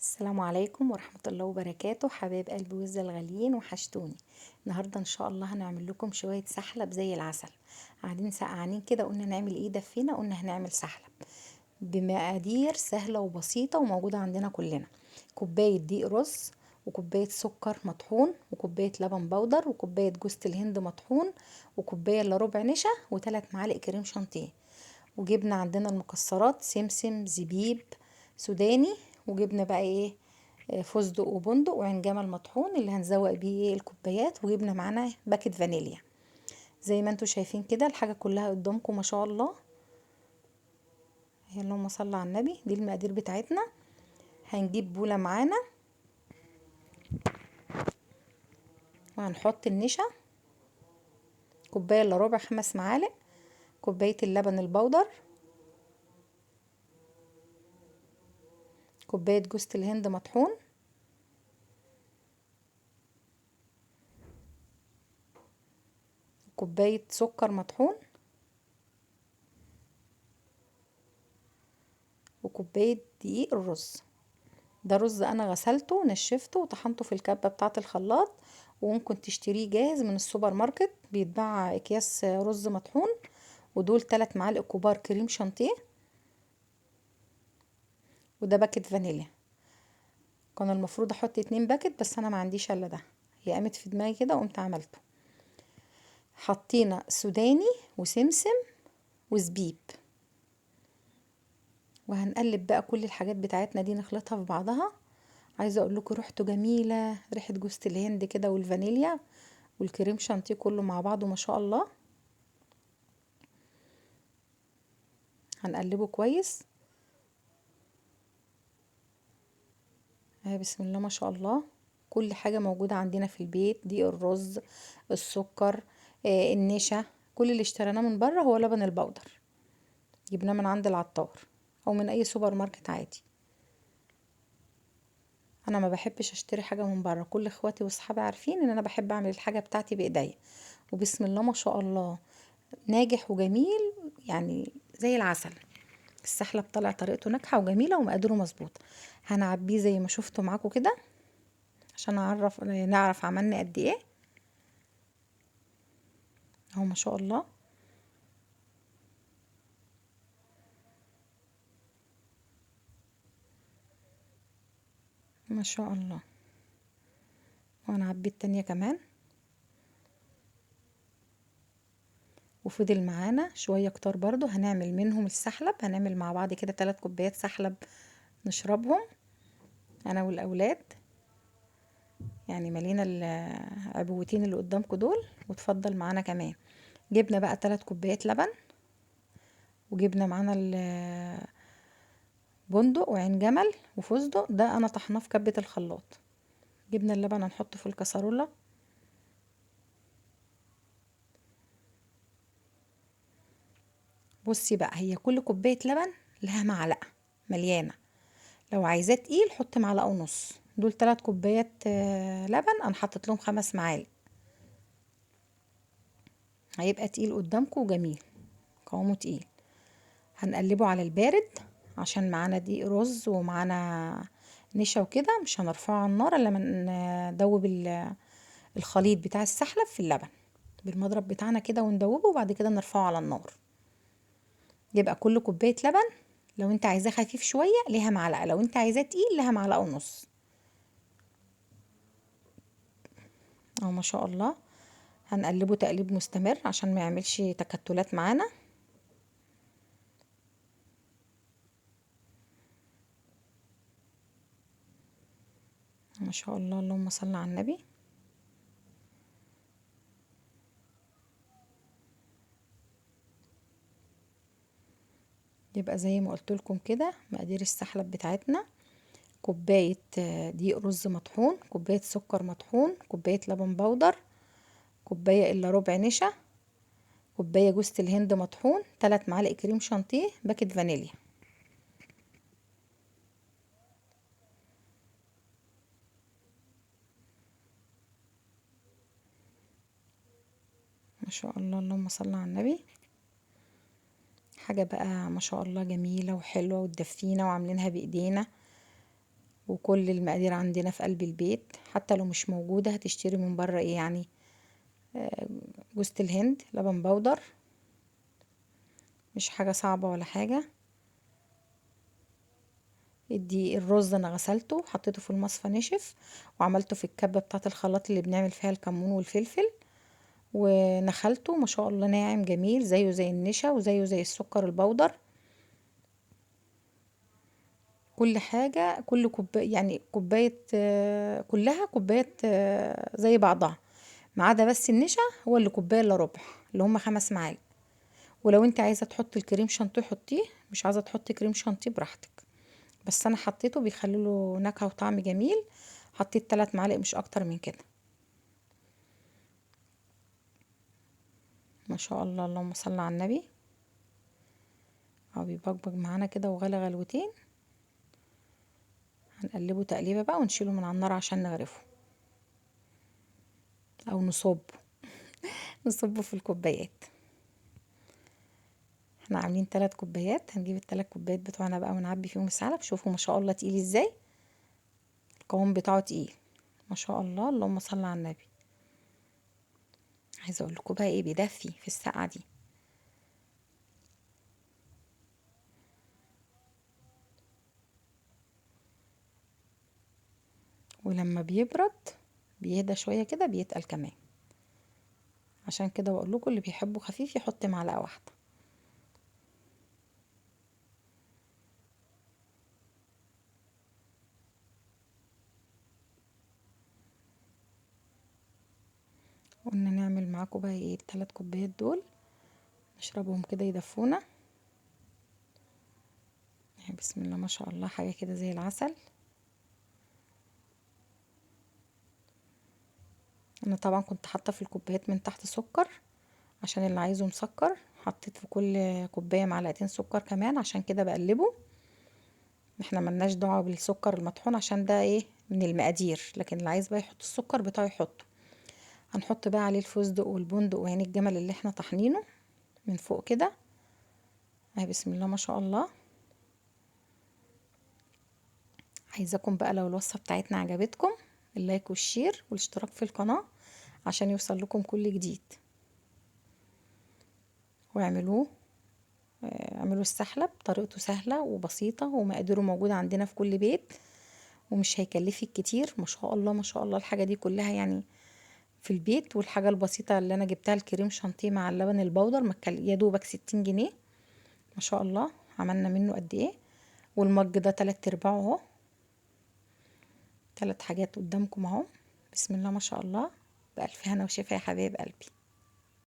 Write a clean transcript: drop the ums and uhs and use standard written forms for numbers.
السلام عليكم ورحمة الله وبركاته، حبايب قلبي وزة الغاليين، وحشتوني. النهاردة ان شاء الله هنعمل لكم شوية سحلب زي العسل. قاعدين سقعانين كده، قلنا نعمل ايه دفينا، قلنا هنعمل سحلب بمقادير سهلة وبسيطة وموجودة عندنا كلنا. كوباية دقيق رز، وكوباية سكر مطحون، وكوباية لبن بودر، وكوباية جوز الهند مطحون، وكوباية الا ربع نشا، وثلاث معالق كريم شانتيه. وجبنا عندنا المكسرات سمسم، زبيب، سوداني. وجبنا بقى ايه، فستق وبندق وعين جمل مطحون اللي هنزوق بيه ايه الكوبايات. وجبنا معانا باكت فانيليا. زي ما انتوا شايفين كده الحاجة كلها قدامكم ما شاء الله. اللهم صل على النبي. دي المقادير بتاعتنا. هنجيب بولة معانا وهنحط النشا، كوباية الا ربع، 5 معالق. كوباية اللبن البودر، كوباية جوز الهند مطحون، كوباية سكر مطحون، وكوباية دقيق الرز. ده رز انا غسلته ونشفته وطحنته في الكبة بتاعة الخلاط، وممكن تشتريه جاهز من السوبر ماركت، بيتباع اكياس رز مطحون. ودول 3 معالق كبار كريم شانتيه، وده باكت فانيليا. كان المفروض احط 2 باكت بس انا ما عنديش الا ده، هي قامت في دماغي كده وقمت عملته. حطينا سوداني وسمسم وزبيب. وهنقلب بقى كل الحاجات بتاعتنا دي نخلطها في بعضها. عايزه اقول لكم ريحته جميله، ريحه جوز الهند كده والفانيليا والكريم شانتيه كله مع بعضه ما شاء الله. هنقلبه كويس. اهي بسم الله ما شاء الله. كل حاجة موجودة عندنا في البيت، دي الرز، السكر، النشا. كل اللي اشتريناه من بره هو لبن البودر، جبناه من عند العطار او من اي سوبر ماركت عادي. انا ما بحبش اشتري حاجة من بره، كل اخواتي واصحابي عارفين ان انا بحب اعمل الحاجة بتاعتي بايديا. وبسم الله ما شاء الله، ناجح وجميل، يعني زي العسل. السحلب طلع طريقته ناجحة وجميلة ومقاديره مظبوط. هنعبيه زي ما شفتوا معاكم كده عشان نعرف عملنا قد ايه. اهو ما شاء الله. ما شاء الله. وهنعبي التانية كمان. وفضل معانا شوية كتار برضو هنعمل منهم السحلب. هنعمل مع بعض كده 3 كوبايات سحلب نشربهم انا والاولاد. يعني ملينا العبوتين اللي قدامكم دول، وتفضل معانا كمان. جبنا بقى 3 كوبايات لبن، وجبنا معانا بندق وعين جمل وفستق، ده انا طحناه في كبة الخلاط. جبنا اللبن هنحطه في الكسرولة. بصي بقى، هي كل كوباية لبن لها معلقة مليانة. لو عايزاه تقيل حط معلقة ونص. دول 3 كوبايات لبن، انا حطيت لهم 5 معالق. هيبقى تقيل قدامكم وجميل، قوامه تقيل. هنقلبه على البارد عشان معانا دقيق رز ومعانا نشا وكده. مش هنرفعه على النار الا لما ندوب الخليط بتاع السحلب في اللبن بالمضرب بتاعنا كده، وندوبه وبعد كده نرفعه على النار. يبقى كل كوباية لبن لو انت عايزاه خفيف شوية ليها معلقة، لو انت عايزاه تقيل لها معلقة ونص. اهو ما شاء الله. هنقلبه تقليب مستمر عشان ما يعملش تكتلات معانا. ما شاء الله، اللهم صل على النبي. يبقى زي ما قلت لكم كده مقادير السحلب بتاعتنا: كوباية دقيق رز مطحون، كوباية سكر مطحون، كوباية لبن بودر، كوباية الا ربع نشا، كوباية جوز الهند مطحون، 3 معالق كريم شانتيه، باكت فانيليا. ما شاء الله، اللهم صل على النبي. حاجة بقى ما شاء الله جميلة وحلوة وتدفينا وعاملينها بايدينا. وكل المقادير عندنا في قلب البيت، حتى لو مش موجودة هتشتري من بره ايه يعني. جوزة الهند، لبن بودر، مش حاجة صعبة ولا حاجة. الرز انا غسلته حطيته في المصفى نشف، وعملته في الكبة بتاعة الخلاط اللي بنعمل فيها الكمون والفلفل، ونخلته ما شاء الله ناعم جميل زيه زي النشا وزيه زي السكر البودر. كل حاجة، كل كوباية يعني كوباية، كلها كوباية زي بعضها، ما عدا بس النشا هو اللي كوباية الا ربع، اللي هم 5 معالق. ولو انت عايزة تحطي الكريم شانتيه حطيه، مش عايزة تحطي كريم شانتيه براحتك. بس انا حطيته بيخليله نكهة وطعم جميل. حطيت 3 معالق مش اكتر من كده. ما شاء الله، اللهم صل على النبي. اهو بيبقبق معانا كده وغلى غلوتين. هنقلبه تقليبه بقى ونشيله من على النار عشان نغرفه او نصبه في الكوبايات. احنا عاملين 3 كوبايات، هنجيب ال3 كوبايات بتوعنا بقى ونعبي فيهم الثلج. شوفوا ما شاء الله تقيل ازاي، القوام بتاعه تقيل ما شاء الله، اللهم صل على النبي. عايزه اقول لكم بقى ايه، بيدفي في السقعه دي. ولما بيبرد بيهدى شويه كده بيتقل كمان. عشان كده بقول لكم اللي بيحبوا خفيف يحط معلقه واحده. قلنا نعمل معاكم بقى ايه ال3 كوبايات دول، نشربهم كده يدفونا. بسم الله ما شاء الله، حاجه كده زي العسل. انا طبعا كنت حاطه في الكوبايات من تحت سكر، عشان اللي عايزه مسكر. حطيت في كل كوبايه معلقتين سكر كمان، عشان كده بقلبه. احنا ملناش دعوه بالسكر المطحون عشان ده ايه من المقادير، لكن اللي عايز بقى يحط السكر بتاعه يحطه. هنحط بقى عليه الفستق والبندق وعين الجمل اللي احنا طحنينه من فوق كده. اهي بسم الله ما شاء الله. عايزاكم بقى لو الوصفه بتاعتنا عجبتكم، اللايك والشير والاشتراك في القناه عشان يوصل لكم كل جديد. واعملوه، اعملوا السحلب، طريقته سهله وبسيطه ومقاديره موجوده عندنا في كل بيت، ومش هيكلفك كتير. ما شاء الله ما شاء الله، الحاجه دي كلها يعني في البيت. والحاجه البسيطه اللي انا جبتها الكريم شانتيه مع اللبن البودر يا دوبك 60 جنيه. ما شاء الله، عملنا منه قد ايه. والمج ده 3/4 اهو. 3 حاجات قدامكم اهو. بسم الله ما شاء الله، بألف هنا وشفا يا حبايب قلبي.